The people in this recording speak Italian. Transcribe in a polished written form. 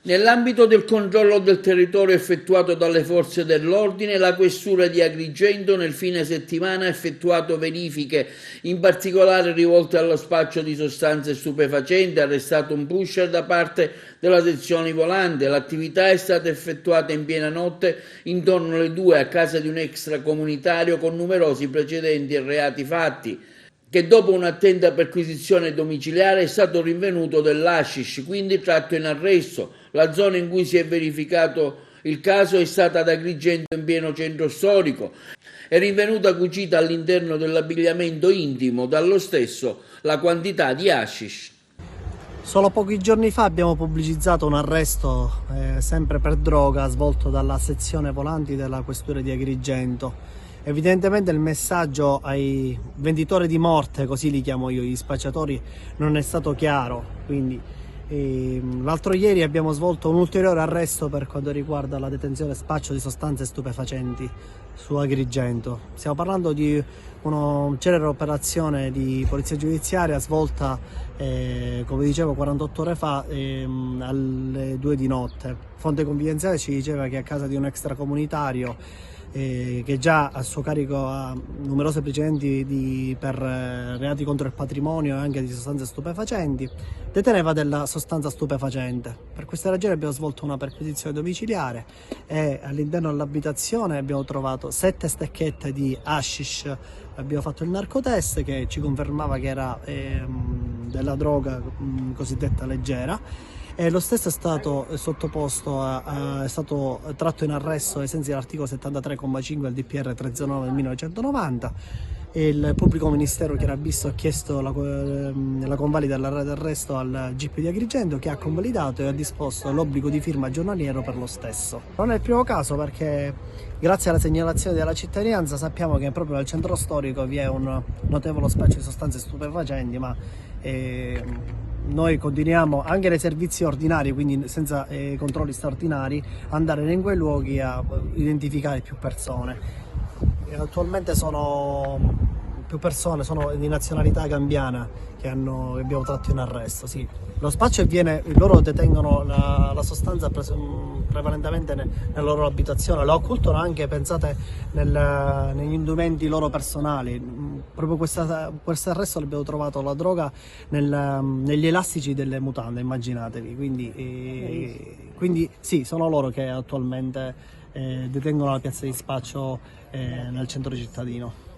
Nell'ambito del controllo del territorio effettuato dalle forze dell'ordine, la questura di Agrigento nel fine settimana ha effettuato verifiche, in particolare rivolte allo spaccio di sostanze stupefacenti, ha arrestato un pusher da parte della sezione volante. L'attività è stata effettuata in piena notte intorno alle 2 a casa di un extracomunitario con numerosi precedenti e reati fatti, che dopo un'attenta perquisizione domiciliare è stato rinvenuto dell'hashish, quindi tratto in arresto. La zona in cui si è verificato il caso è stata ad Agrigento, in pieno centro storico. È rinvenuta cucita all'interno dell'abbigliamento intimo dallo stesso la quantità di hashish. Solo pochi giorni fa abbiamo pubblicizzato un arresto sempre per droga svolto dalla sezione volanti della questura di Agrigento. Evidentemente il messaggio ai venditori di morte, così li chiamo io, gli spacciatori, non è stato chiaro. Quindi l'altro ieri abbiamo svolto un ulteriore arresto per quanto riguarda la detenzione e spaccio di sostanze stupefacenti su Agrigento. Stiamo parlando di una celere operazione di polizia giudiziaria svolta, come dicevo, 48 ore fa alle 2 di notte. Fonte confidenziale ci diceva che a casa di un extracomunitario che già a suo carico ha numerosi precedenti per reati contro il patrimonio e anche di sostanze stupefacenti, deteneva della sostanza stupefacente. Per questa ragione abbiamo svolto una perquisizione domiciliare e all'interno dell'abitazione abbiamo trovato 7 stecchette di hashish. Abbiamo fatto il narcotest che ci confermava che era della droga cosiddetta leggera. E lo stesso è stato sottoposto è stato tratto in arresto ai sensi dell'articolo 73,5 del DPR 309 del 1990. Il pubblico ministero che era visto ha chiesto la convalida dell'arresto al GP di Agrigento, che ha convalidato e ha disposto l'obbligo di firma giornaliero per lo stesso. Non è il primo caso, perché grazie alla segnalazione della cittadinanza sappiamo che proprio nel centro storico vi è un notevole spaccio di sostanze stupefacenti, ma noi continuiamo anche nei servizi ordinari, quindi senza controlli straordinari, andare in quei luoghi a identificare più persone. Attualmente sono più persone, sono di nazionalità gambiana che abbiamo tratto in arresto. Sì. Lo spaccio avviene, loro detengono la sostanza prevalentemente nella loro abitazione, la occultano anche, pensate, negli indumenti loro personali. Proprio questo arresto l'abbiamo trovato, la droga, negli elastici delle mutande, immaginatevi. Quindi sì, sono loro che attualmente detengono la piazza di spaccio nel centro cittadino.